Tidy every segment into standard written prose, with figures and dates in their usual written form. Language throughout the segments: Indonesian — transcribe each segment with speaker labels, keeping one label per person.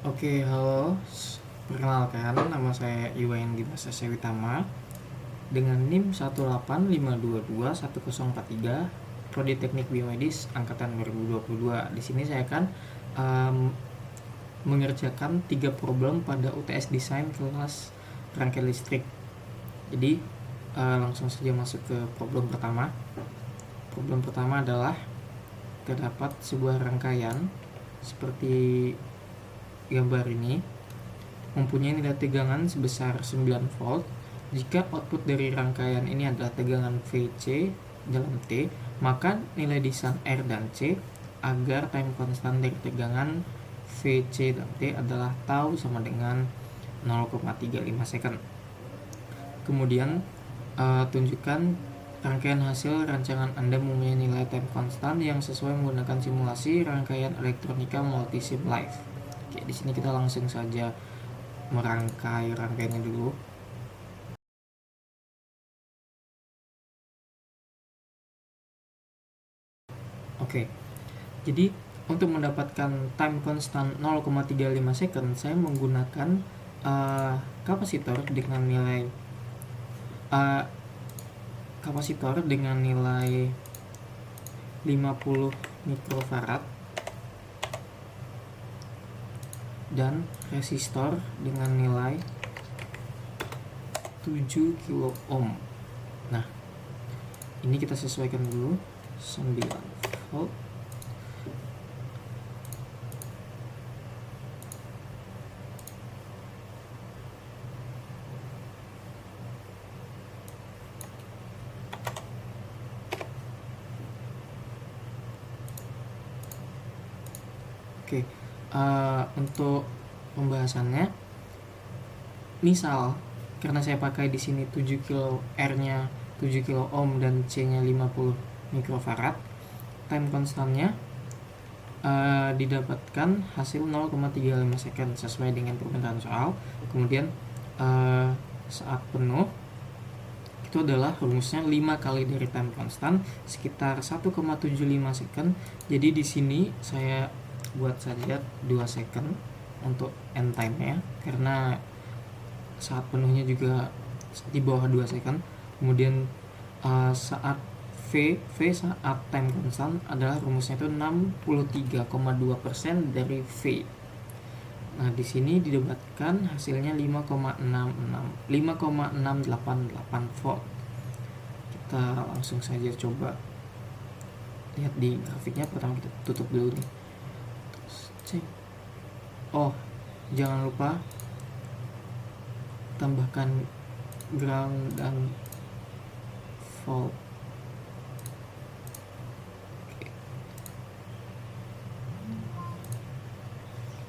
Speaker 1: Oke, halo. Perkenalkan, nama saya Iwan Dimas Sewitama dengan NIM 185221043 Prodi Teknik Biomedis angkatan 2022. Di sini saya akan mengerjakan 3 problem pada UTS Desain kelas rangkaian listrik. Jadi, langsung saja masuk ke problem pertama. Problem pertama adalah terdapat sebuah rangkaian seperti gambar ini mempunyai nilai tegangan sebesar 9 volt. Jika output dari rangkaian ini adalah tegangan VC dalam T, maka nilai desain R dan C agar time constant dari tegangan VC dan T adalah tau sama dengan 0,35 second. Kemudian tunjukkan rangkaian hasil rancangan Anda mempunyai nilai time constant yang sesuai menggunakan simulasi rangkaian elektronika multisim live. Oke, di sini kita langsung saja merangkai rangkaiannya dulu. Oke, jadi untuk mendapatkan time constant 0,35 second, saya menggunakan kapasitor dengan nilai 50 mikrofarad dan resistor dengan nilai 7 kilo ohm. Nah, ini kita sesuaikan dulu 9 volt. Oke, untuk pembahasannya, misal karena saya pakai di sini 7 kilo R-nya 7 kilo ohm dan C-nya 50 mikrofarad, time constantnya didapatkan hasil 0,35 second sesuai dengan permintaan soal. Kemudian saat penuh itu adalah rumusnya 5 kali dari time constant sekitar 1,75 second. Jadi di sini saya buat saja 2 second untuk end time-nya karena saat penuhnya juga di bawah 2 second. Kemudian saat V saat time constant adalah rumusnya itu 63,2% dari V. Nah, di sini didapatkan hasilnya 5,688 volt. Kita langsung saja coba lihat di grafiknya. Pertama kita tutup dulu nih. Cek. Oh, jangan lupa tambahkan ground dan volt.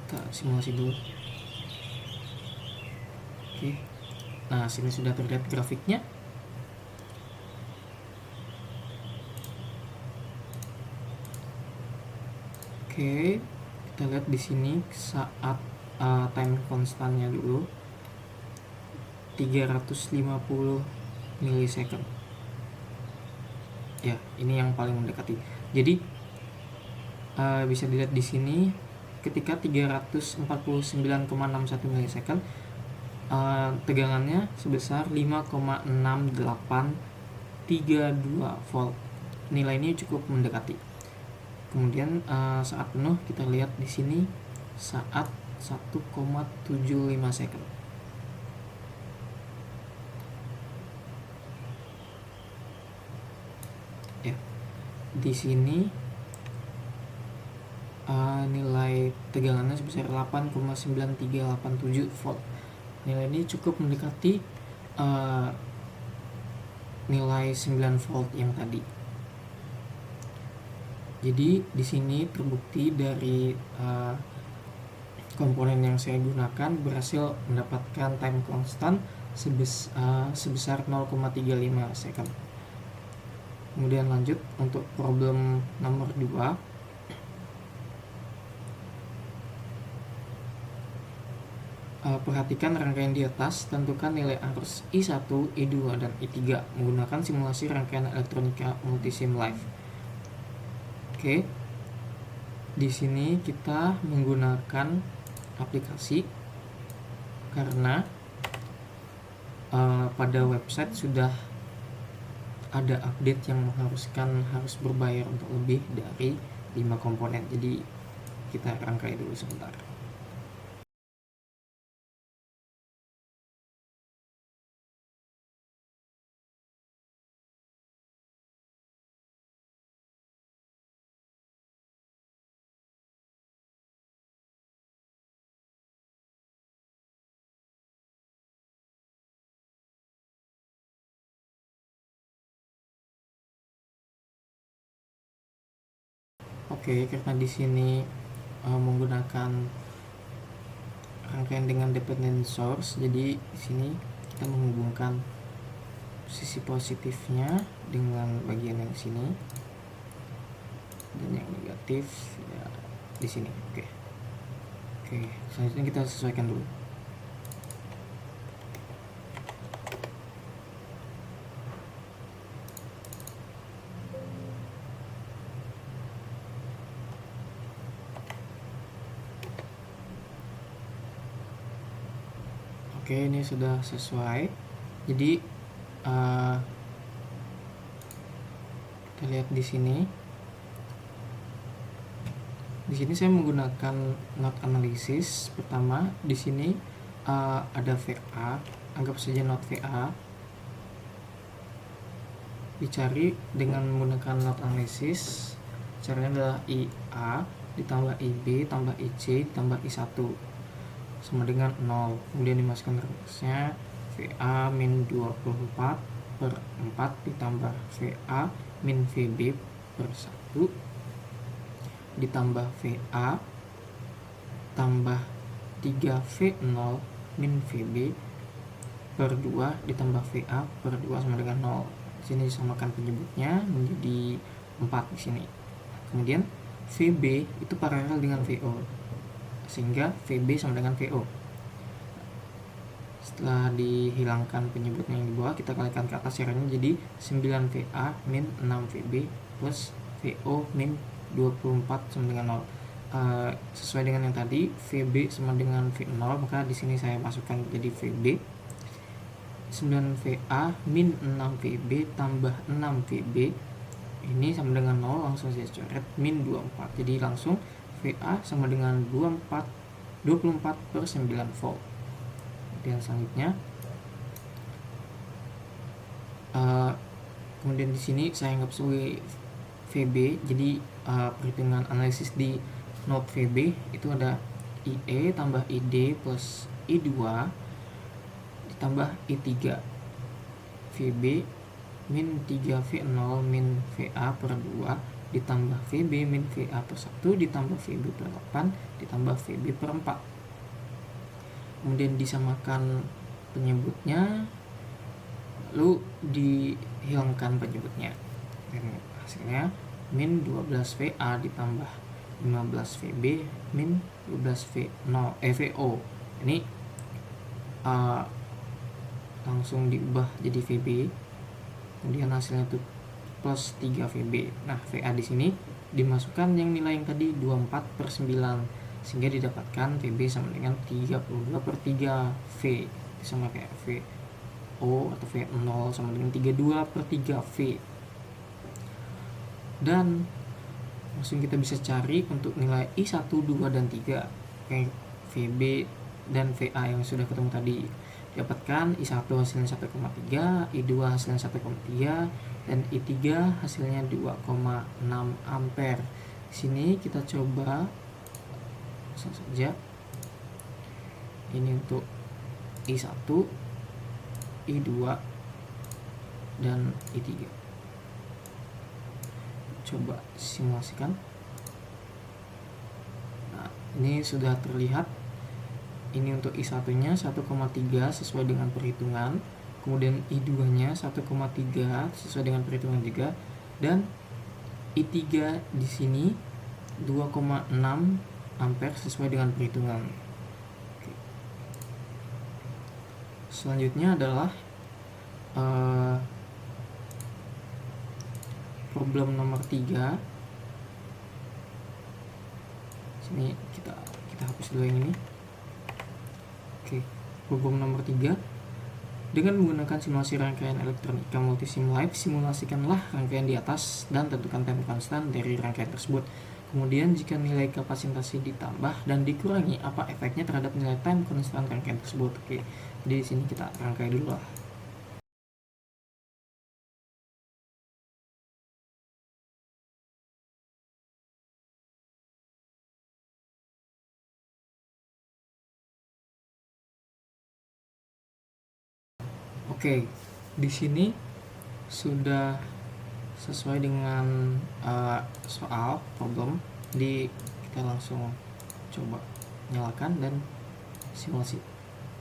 Speaker 1: Kita simulasi dulu. Oke. Nah, sini sudah terlihat grafiknya. Oke, kita lihat di sini saat time constantnya dulu 350 milisecond. Ya, ini yang paling mendekati. Jadi bisa dilihat di sini ketika 349,61 milisecond tegangannya sebesar 5,6832 volt. Nilai ini cukup mendekati. Kemudian saat penuh kita lihat di sini saat 1,75 second. Ya, di sini nilai tegangannya sebesar 8,9387 volt. Nilai ini cukup mendekati nilai 9 volt yang tadi. Jadi di sini terbukti dari komponen yang saya gunakan berhasil mendapatkan time constant sebesar 0,35 second. Kemudian lanjut untuk problem nomor 2. Perhatikan rangkaian di atas, tentukan nilai arus I1, I2, dan I3 menggunakan simulasi rangkaian elektronika multisim live. Oke. Di sini kita menggunakan aplikasi karena pada website sudah ada update yang mengharuskan harus berbayar untuk lebih dari 5 komponen. Jadi kita rangkai dulu sebentar. Oke, karena di sini menggunakan rangkaian dengan dependent source, jadi di sini kita menghubungkan sisi positifnya dengan bagian yang sini dan yang negatif ya di sini. Oke, selanjutnya kita sesuaikan dulu. Oke, ini sudah sesuai. Jadi kita lihat di sini. Di sini saya menggunakan node analisis. Pertama, di sini ada VA. Anggap saja node VA. Dicari dengan menggunakan node analisis. Caranya adalah IA ditambah IB tambah IC tambah I1 sama dengan 0. Kemudian dimasukkan rumusnya VA min 24 per 4 ditambah VA min VB per 1 ditambah VA tambah 3V0 min VB per 2 ditambah VA per 2 sama dengan 0. Di sini disamakan penyebutnya menjadi 4 di sini. Kemudian VB itu paralel dengan VO, sehingga VB sama dengan VO. Setelah dihilangkan penyebutnya yang di bawah, kita kalikan ke atas caranya jadi 9VA min 6VB plus VO min 24 sama dengan 0. Sesuai dengan yang tadi, VB sama dengan V0, maka di sini saya masukkan jadi VB 9VA min 6VB tambah 6VB ini sama dengan 0, langsung saya coret min 24. Jadi langsung VA sama dengan 24 per 9 volt. Dan selanjutnya kemudian di sini saya anggap sebagai VB. Jadi perhitungan analisis di node VB itu ada IE tambah ID plus I2 ditambah I3 VB min 3V0 min VA per 2 ditambah VB min VA per 1 ditambah VB per 8 ditambah VB per 4. Kemudian disamakan penyebutnya, lalu dihilangkan penyebutnya, dan hasilnya min 12VA ditambah 15VB min 12VO. Ini langsung diubah jadi VB, kemudian hasilnya itu plus 3VB. Nah, VA di sini dimasukkan yang nilai yang tadi 24 per 9, sehingga didapatkan VB sama dengan 32 per 3V, sama kayak VO atau V0 sama dengan 32 per 3V. Dan langsung kita bisa cari untuk nilai I1, 2, dan 3 kayak VB dan VA yang sudah ketemu tadi. Dapatkan I1 hasilnya 1,3, I2 hasilnya 1,3, dan I3 hasilnya 2,6 ampere. Di sini kita coba langsung saja. Ini untuk I1, I2, dan I3. Coba simulasikan. Nah, ini sudah terlihat. Ini untuk I1 nya 1,3 sesuai dengan perhitungan, kemudian I2 nya 1,3 sesuai dengan perhitungan juga, dan I3 di sini 2,6 ampere sesuai dengan perhitungan. Oke. Selanjutnya adalah problem nomor 3. Sini kita hapus dulu yang ini. problem nomor 3. Dengan menggunakan simulasi rangkaian elektronika multisim live, simulasikanlah rangkaian di atas dan tentukan time constant dari rangkaian tersebut. Kemudian jika nilai kapasitasi ditambah dan dikurangi, apa efeknya terhadap nilai time constant rangkaian tersebut? Oke, jadi di sini kita rangkai dulu lah. Oke, di sini sudah sesuai dengan soal problem. Jadi kita langsung coba nyalakan dan simulasi.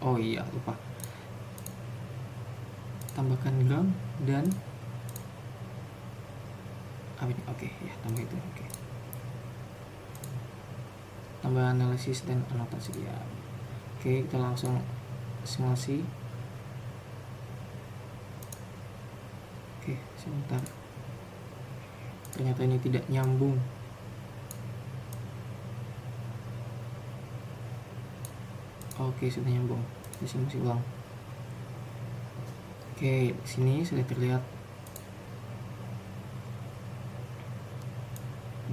Speaker 1: Oh iya, lupa tambahkan ground dan apa ini? Oke, ya tambah itu. Oke, tambah analisis dan anotasi ya. Oke, kita langsung simulasi. Oke, sebentar, ternyata ini tidak nyambung. Oke, sudah nyambung. Kita simulasi ulang. Oke, di sini sudah terlihat.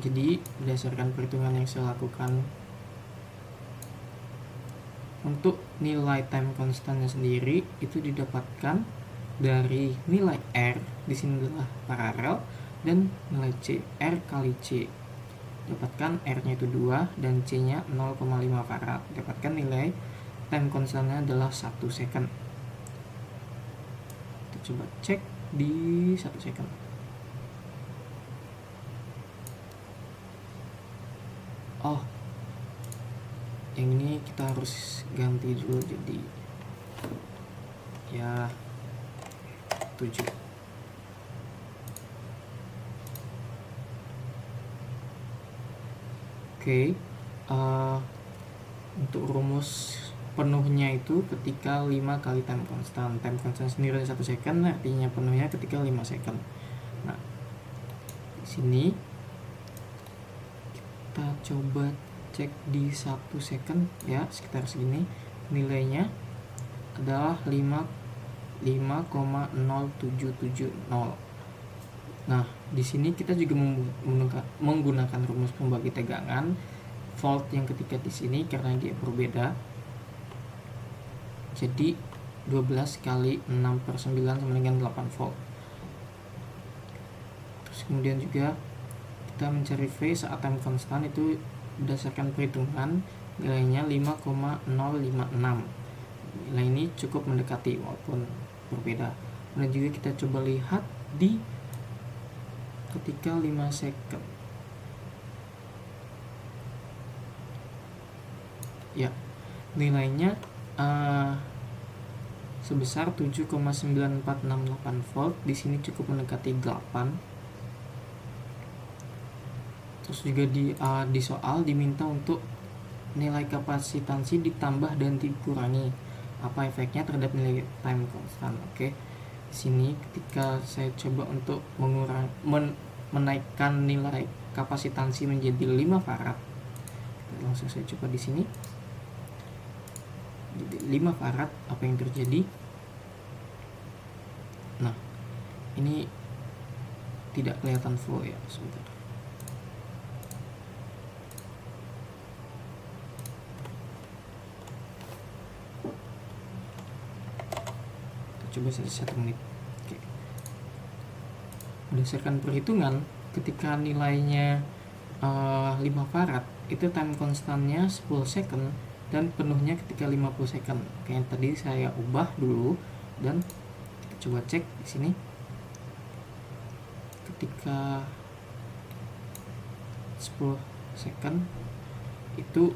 Speaker 1: Jadi berdasarkan perhitungan yang saya lakukan, untuk nilai time constantnya sendiri itu didapatkan dari nilai R, di sini adalah paralel, dan nilai C, R kali C. Dapatkan R-nya itu 2 dan C-nya 0,5 farad. Dapatkan nilai time constantnya adalah 1 second. Kita coba cek di 1 second. Oh, yang ini kita harus ganti dulu jadi ya 7. Oke, untuk rumus penuhnya itu ketika 5 kali time constant. Time constant sendiri 1 second, artinya penuhnya ketika 5 second. Nah, di sini kita coba cek di 1 second ya, sekitar segini. Nilainya adalah 5,0770. Nah, di sini kita juga menggunakan rumus pembagi tegangan volt yang ketika di sini karena dia berbeda. Jadi 12 kali 6/9 sama dengan 8 volt. Terus kemudian juga kita mencari V saat time constant itu berdasarkan perhitungan nilainya 5,056. Nilai ini cukup mendekati walaupun berbeda. Dan juga kita coba lihat di ketika 5 second. Ya, nilainya sebesar 7,9468 volt. Di sini cukup mendekati 8. Terus juga di soal diminta untuk nilai kapasitansi ditambah dan dikurangi. Apa efeknya terhadap nilai time constant? Oke. Di sini ketika saya coba untuk menaikkan nilai kapasitansi menjadi 5 farad, langsung saya coba di sini jadi 5 farad, apa yang terjadi? Nah, ini tidak kelihatan flow ya, sebentar. Coba saja 1 menit. Oke. Berdasarkan perhitungan, ketika nilainya 5 farad, itu time constantnya 10 second dan penuhnya ketika 50 second. Kayak tadi saya ubah dulu dan kita coba cek di sini. Ketika 10 second itu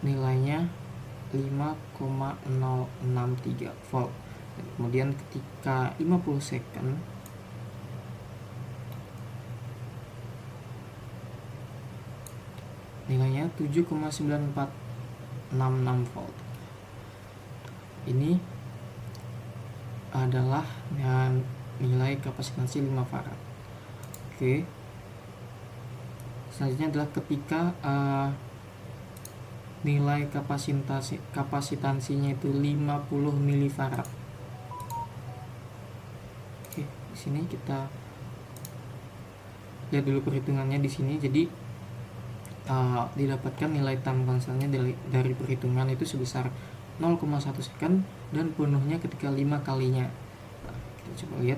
Speaker 1: nilainya 5,063 volt. Kemudian ketika 50 second nilainya 7,9466 volt. Ini adalah nilai kapasitansi 5 farad. Oke. Selanjutnya adalah ketika nilai kapasitansinya itu 50 milifarad. Oke, di sini kita lihat dulu perhitungannya di sini. Jadi didapatkan nilai time constantnya dari perhitungan itu sebesar 0,1 second dan penuhnya ketika 5 kalinya. Nah, kita coba lihat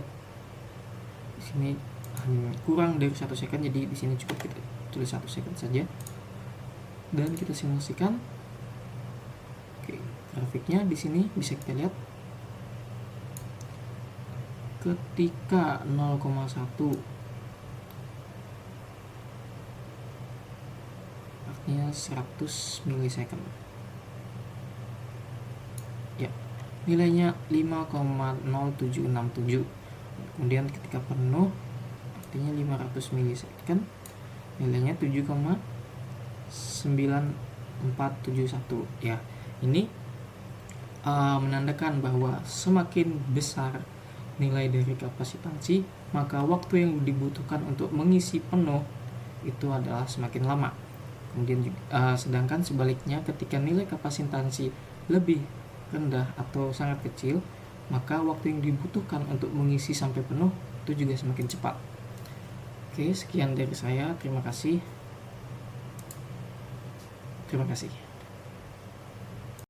Speaker 1: di sini kurang dari 1 second, jadi di sini cukup kita tulis 1 second saja dan kita simulasikan. Oke, grafiknya di sini bisa kita lihat ketika 0,1 artinya 100 milisecond ya, nilainya 5,0767. Kemudian ketika penuh artinya 500 milisecond, nilainya 7,9471 ya. Ini menandakan bahwa semakin besar nilai dari kapasitansi, maka waktu yang dibutuhkan untuk mengisi penuh itu adalah semakin lama. Kemudian sedangkan sebaliknya, ketika nilai kapasitansi lebih rendah atau sangat kecil, maka waktu yang dibutuhkan untuk mengisi sampai penuh itu juga semakin cepat. Oke, sekian dari saya. Terima kasih.